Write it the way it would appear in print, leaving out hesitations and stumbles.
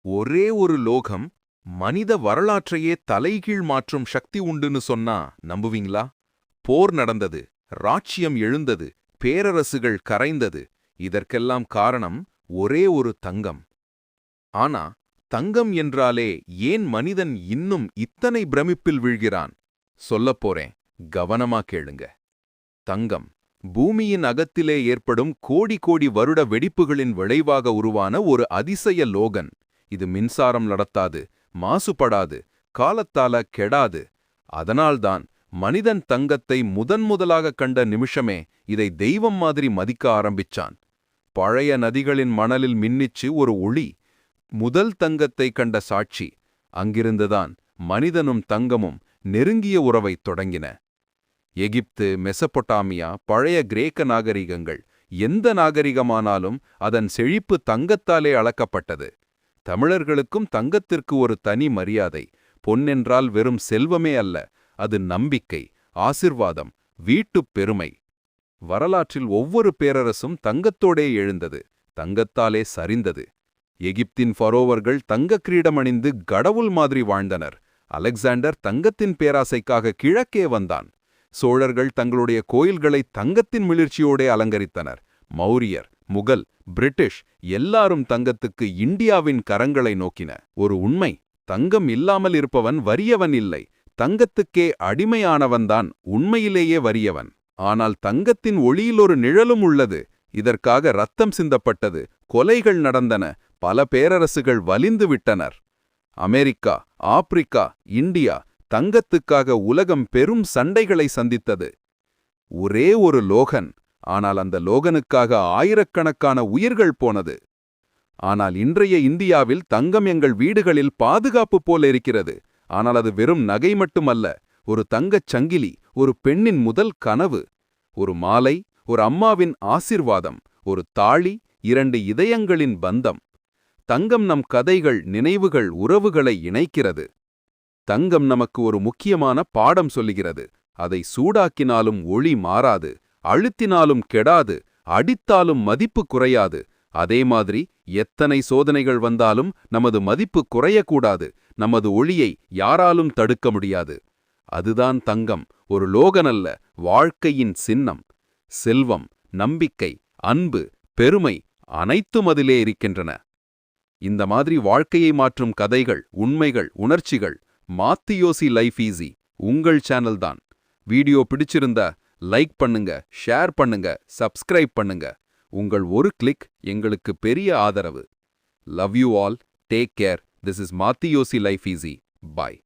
ஒரே ஒரு லோகம் மனித வரலாற்றையே தலைகீழ் மாற்றும் சக்தி உண்டுன்னு சொன்னா நம்புவீங்களா? போர் நடந்தது, ராச்சியம் எழுந்தது, பேரரசுகள் கரைந்தது. இதற்கெல்லாம் காரணம் ஒரே ஒரு தங்கம். ஆனா தங்கம் என்றாலே ஏன் மனிதன் இன்னும் இத்தனை பிரமிப்பில் வீழ்கிறான்? சொல்லப்போறேன், கவனமா கேளுங்க. தங்கம் பூமியின் அகத்திலே ஏற்படும் கோடி கோடி வருட வெடிப்புகளின் விளைவாக உருவான ஒரு அதிசய லோகன். இது மின்சாரம் நடத்தாது, மாசுபடாது, காலத்தால கெடாது. அதனால்தான் மனிதன் தங்கத்தை முதன்முதலாக கண்ட நிமிஷமே இதை தெய்வம் மாதிரி மதிக்க ஆரம்பிச்சான். பழைய நதிகளின் மணலில் மின்னிச்சு ஒரு ஒளி, முதல் தங்கத்தை கண்ட சாட்சி. அங்கிருந்துதான் மனிதனும் தங்கமும் நெருங்கிய உறவைத் தொடங்கின. எகிப்து, மெசபொட்டாமியா, பழைய கிரேக்க நாகரிகங்கள், எந்த நாகரிகமானாலும் அதன் செழிப்பு தங்கத்தாலே அளக்கப்பட்டது. தமிழர்களுக்கும் தங்கத்திற்கு ஒரு தனி மரியாதை. பொன்னென்றால் வெறும் செல்வமே அல்ல, அது நம்பிக்கை, ஆசிர்வாதம், வீட்டுப் பெருமை. வரலாற்றில் ஒவ்வொரு பேரரசும் தங்கத்தோடே எழுந்தது, தங்கத்தாலே சரிந்தது. எகிப்தின் ஃபரோவர்கள் தங்க கிரீடமணிந்து கடவுள் மாதிரி வாழ்ந்தனர். அலெக்சாண்டர் தங்கத்தின் பேராசைக்காக கிழக்கே வந்தான். சோழர்கள் தங்களுடைய கோயில்களை தங்கத்தின் மிளிர்ச்சியோடே அலங்கரித்தனர். மௌரியர், முகல், பிரிட்டிஷ் எல்லாரும் தங்கத்துக்கு இந்தியாவின் கரங்களை நோக்கின. ஒரு உண்மை, தங்கம் இல்லாமல் இருப்பவன் வறியவன் இல்லை, தங்கத்துக்கே அடிமையானவன்தான் உண்மையிலேயே வறியவன். ஆனால் தங்கத்தின் ஒளியில் ஒரு நிழலும் உள்ளது. இதற்காக இரத்தம் சிந்தப்பட்டது, கொலைகள் நடந்தன, பல பேரரசுகள் வலிந்து விட்டனர். அமெரிக்கா, ஆப்பிரிக்கா, இந்தியா, தங்கத்துக்காக உலகம் பெரும் சண்டைகளை சந்தித்தது. ஒரே ஒரு லோகன், ஆனால் அந்த லோகனுக்காக ஆயிரக்கணக்கான உயிர்கள் போனது. ஆனால் இன்றைய இந்தியாவில் தங்கம் எங்கள் வீடுகளில் பாதுகாப்பு போல இருக்கிறது. ஆனால் அது வெறும் நகை மட்டுமல்ல, ஒரு தங்கச் சங்கிலி, ஒரு பெண்ணின் முதல் கனவு, ஒரு மாலை, ஒரு அம்மாவின் ஆசிர்வாதம், ஒரு தாளி, 2 இதயங்களின் பந்தம். தங்கம் நம் கதைகள், நினைவுகள், உறவுகளை இணைக்கிறது. தங்கம் நமக்கு ஒரு முக்கியமான பாடம் சொல்லுகிறது. அதை சூடாக்கினாலும் ஒளி மாறாது, அழுத்தினாலும் கெடாது, அடித்தாலும் மதிப்பு குறையாது. அதே மாதிரி எத்தனை சோதனைகள் வந்தாலும் நமது மதிப்பு குறையக்கூடாது, நமது ஒளியை யாராலும் தடுக்க முடியாது. அதுதான் தங்கம், ஒரு லோகனல்ல, வாழ்க்கையின் சின்னம். செல்வம், நம்பிக்கை, அன்பு, பெருமை அனைத்தும் அதிலே இருக்கின்றன. இந்த மாதிரி வாழ்க்கையை மாற்றும் கதைகள், உண்மைகள், உணர்ச்சிகள் மாத்தி யோசி லைஃப் ஈஸி உங்கள் சேனல் தான். வீடியோ பிடிச்சிருந்தா லைக் பண்ணுங்க, ஷேர் பண்ணுங்க, சப்ஸ்கிரைப் பண்ணுங்க. உங்கள் ஒரு கிளிக் எங்களுக்கு பெரிய ஆதரவு. Love you all, take care. This is மாத்தி யோசி லைஃப் ஈஸி. பாய்.